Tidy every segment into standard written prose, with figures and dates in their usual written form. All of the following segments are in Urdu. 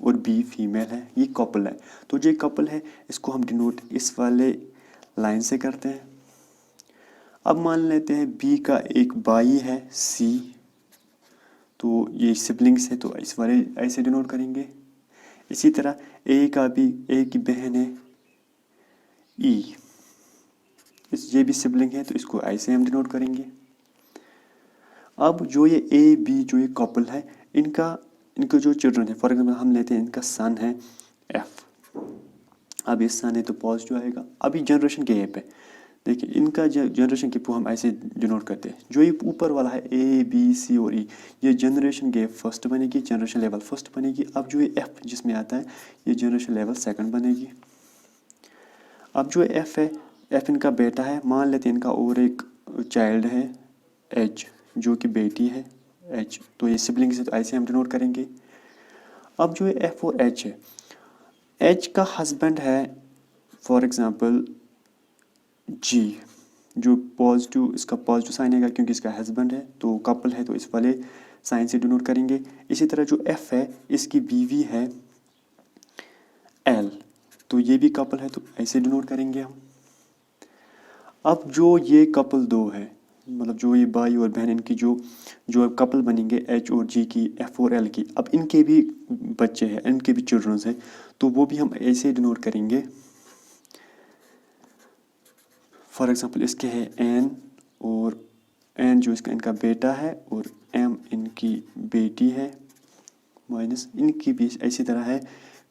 اور بی فیمیل ہے, یہ کپل ہے. تو جو کپل ہے اس کو ہم ڈینوٹ اس والے لائن سے کرتے ہیں. اب مان لیتے ہیں بی کا ایک بھائی ہے سی, تو یہ سبلنگس ہے تو اس والے ایسے ڈینوٹ کریں گے. اسی طرح اے کا بھی ایک بہن ہے ای, یہ بھی سبلنگ ہے تو اس کو ایسے ہم ڈینوٹ کریں گے. اب جو یہ اے بی جو یہ کپل ہے ان کا جو چلڈرن ہے, فار ایگزامپل ہم لیتے ہیں ان کا سن ہے ایف. اب یہ سن ہے تو پازیٹیو آئے گا. اب یہ جنریشن گیپ ہے, دیکھیں ان کا جنریشن گیپ کو ہم ایسے ڈینوٹ کرتے ہیں. جو یہ اوپر والا ہے اے بی سی اور ای, یہ جنریشن گیپ فرسٹ بنے گی, جنریشن لیول فرسٹ بنے گی. اب جو یہ ایف جس میں آتا ہے یہ جنریشن لیول سیکنڈ بنے گی. اب جو ایف ہے, ایف ان کا بیٹا ہے, مان لیتے ہیں ان کا اور ایک چائلڈ ہے ایچ جو کہ بیٹی ہے ایچ, تو یہ سبلنگس ہے تو ایسے ہم ڈینوٹ کریں گے. اب جو ایف اور ایچ ہے, ایچ کا ہسبینڈ ہے فار ایگزامپل جی, جو پازیٹیو اس کا پازیٹیو سائن آئے گا کیونکہ اس کا ہسبینڈ ہے, تو کپل ہے تو اس والے سائن سے ڈینوٹ کریں گے. اسی طرح جو ایف ہے اس کی بیوی ہے ایل, تو یہ بھی کپل ہے تو ایسے ڈینوٹ کریں گے ہم. اب جو یہ کپل دو ہے, مطلب جو یہ بھائی اور بہن, ان کی جو کپل بنیں گے ایچ اور جی کی, ایف اور ایل کی, اب ان کے بھی بچے ہیں, ان کے بھی چلڈرنز ہیں, تو وہ بھی ہم ایسے ڈینوٹ کریں گے. فار ایگزامپل اس کے ہے این, اور این جو اس کا ان کا بیٹا ہے, اور ایم ان کی بیٹی ہے, مائنس ان کی بھی اسی طرح ہے,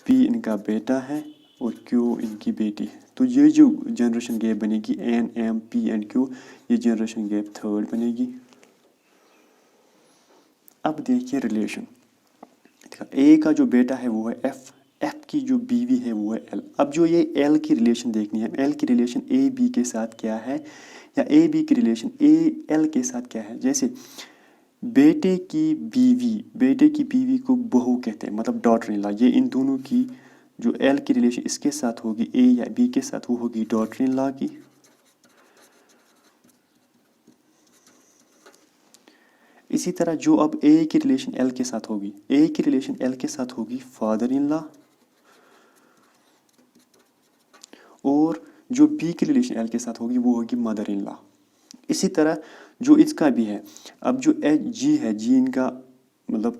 پی ان کا بیٹا ہے اور کیو ان کی بیٹی ہے. تو یہ جو جنریشن گیپ بنے گی این ایم پی اینڈ کیو, یہ جنریشن گیپ تھرڈ بنے گی. اب دیکھیے ریلیشن, اے کا جو بیٹا ہے وہ ہے ایف, ایف کی جو بیوی ہے وہ ہے ایل. اب جو یہ ایل کی ریلیشن دیکھنی ہے, ایل کی ریلیشن اے بی کے ساتھ کیا ہے, یا اے بی کی ریلیشن اے ایل کے ساتھ کیا ہے. جیسے بیٹے کی بیوی کو بہو کہتے ہیں, مطلب ڈاٹر ان لا. یہ ان دونوں کی جو ایل کی ریلیشن اس کے ساتھ ہوگی اے یا بی کے ساتھ, وہ ہوگی ڈاٹر ان لا کی. اسی طرح جو اب اے کی ریلیشن ایل کے ساتھ ہوگی, اے کی ریلیشن ایل کے ساتھ ہوگی فادر ان لا, اور جو بی کی ریلیشن ایل کے ساتھ ہوگی وہ ہوگی مدر ان لا. اسی طرح جو اس کا بھی ہے, اب جو ایچ جی ہے, جی ان کا مطلب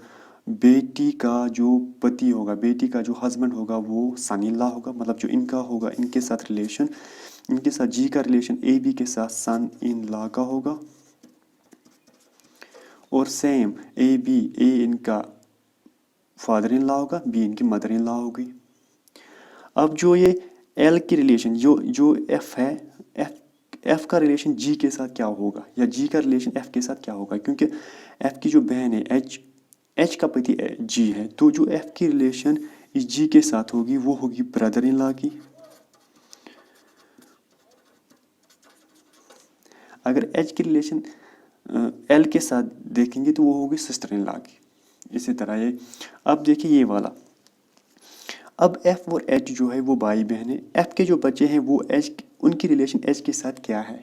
بیٹی کا جو پتی ہوگا, بیٹی کا جو ہسبینڈ ہوگا وہ سن ان لا ہوگا, مطلب جو ان کا ہوگا ان کے ساتھ ریلیشن, ان کے ساتھ جی کا ریلیشن اے بی کے ساتھ سن ان لا کا ہوگا. اور سیم اے بی, اے ان کا فادر ان لا ہوگا, بی ان کی مدر ان لا ہوگی. اب جو یہ ایل کی ریلیشن جو ایف ہے, ایف کا ریلیشن جی کے ساتھ کیا ہوگا, یا جی کا ریلیشن ایف کے ساتھ کیا ہوگا, کیونکہ ایف کی جو بہن ہے ایچ کا پتی جی ہے, تو جو ایف کی ریلیشن اس جی کے ساتھ ہوگی وہ ہوگی بردر ان لا کی. اگر ایچ کی ریلیشن ایل کے ساتھ دیکھیں گے تو وہ ہوگی سسٹر ان لا کی. اسی طرح یہ, اب دیکھیں یہ والا, اب ایف اور ایچ جو ہے وہ بھائی بہن ہے. ایف کے جو بچے ہیں وہ ایچ, ان کی ریلیشن ایچ کے ساتھ کیا ہے,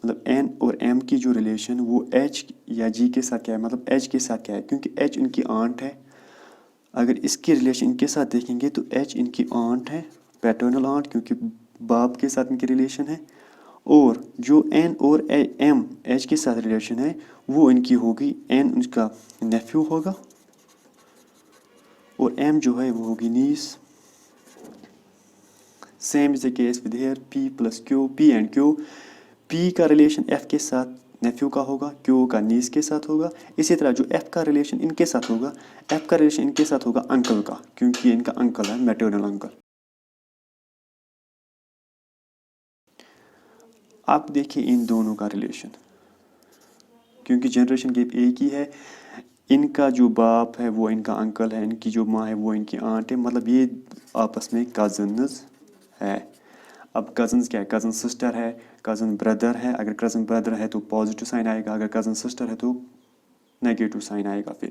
مطلب این اور ایم کی جو ریلیشن وہ ایچ یا جی کے ساتھ کیا ہے, مطلب ایچ کے ساتھ کیا ہے, کیونکہ ایچ ان کی آنٹ ہے. اگر اس کی ریلیشن ان کے ساتھ دیکھیں گے تو ایچ ان کی آنٹ ہے, پیٹرنل آنٹ, کیونکہ باپ کے ساتھ ان کی ریلیشن ہے. اور جو این اور ایم ایچ کے ساتھ ریلیشن ہے وہ ان کی ہوگی, این ان کا نیفیو ہوگا, اور ایم جو ہے وہ ہوگی نیس. Same is the case with here P plus Q, P and Q, P کا ریلیشن ایف کے ساتھ نیفیو کا ہوگا, کیو کا نیس کے ساتھ ہوگا. اسی طرح جو ایف کا ریلیشن ان کے ساتھ ہوگا, ایف کا ریلیشن ان کے ساتھ ہوگا انکل کا, کیونکہ ان کا انکل ہے میٹرنل انکل. آپ دیکھیں ان دونوں کا ریلیشن, کیونکہ جنریشن گیپ ایک ہی ہے, ان کا جو باپ ہے وہ ان کا انکل ہے, ان کی جو ماں ہے وہ ان کی آنٹ ہے, مطلب یہ آپس میں کزنز ہے. اب کزنز کیا ہے, کزن سسٹر ہے, کزن بردر ہے. اگر کزن بردر ہے تو پازیٹیو سائن آئے گا, اگر کزن سسٹر ہے تو نیگیٹو سائن آئے گا. پھر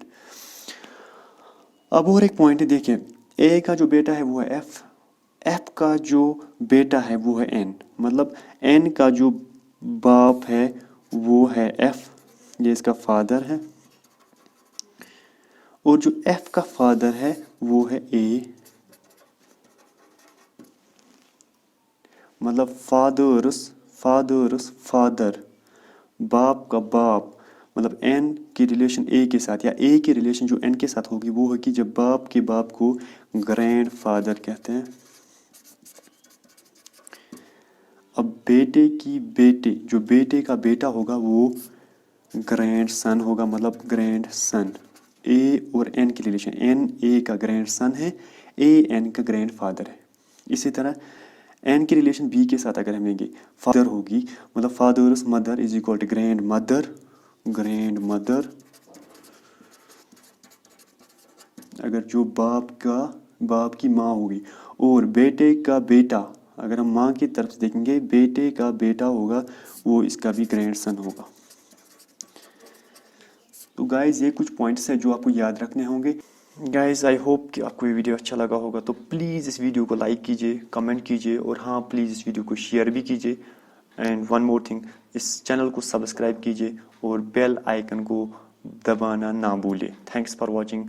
اب اور ایک پوائنٹ دیکھیں, اے کا جو بیٹا ہے وہ ہے ایف, ایف کا جو بیٹا ہے وہ ہے این, مطلب این کا جو باپ ہے وہ ہے ایف, یہ اس کا فادر ہے. اور جو ایف کا فادر ہے وہ ہے اے، مطلب فادرس فادر، باپ کا باپ، مطلب این کی ریلیشن اے کے ساتھ یا اے کی ریلیشن جو این کے ساتھ ہوگی وہ ہوگی جب باپ کے باپ کو گرینڈ فادر کہتے ہیں۔ اب بیٹے کی بیٹے، جو بیٹے کا بیٹا ہوگا وہ گرینڈ سن ہوگا، مطلب گرینڈ سن۔ اے اور این کی ریلیشن، این اے کا گرینڈ سن ہے، اے این کا گرینڈ فادر ہے۔ اسی طرح این کی ریلیشن بی کے ساتھ اگر ہم لیں گے، فادر ہوگی، مطلب father's mother is equal to grandmother, اگر جو باپ کی ماں ہوگی، اور بیٹے کا بیٹا اگر ہم ماں کی طرف سے دیکھیں گے، بیٹے کا بیٹا ہوگا وہ اس کا بھی گرینڈ سن ہوگا۔ تو گائز یہ کچھ پوائنٹس ہیں جو آپ کو یاد رکھنے ہوں گے۔ گائز آئی ہوپ کہ آپ کو یہ ویڈیو اچھا لگا ہوگا، تو پلیز اس ویڈیو کو لائک کیجیے، کمنٹ کیجیے، اور ہاں پلیز اس ویڈیو کو شیئر بھی کیجیے۔ اینڈ ون مور تھنگ، اس چینل کو سبسکرائب کیجیے اور بیل آئیکن کو دبانا نہ بھولیں۔ Thanks for watching.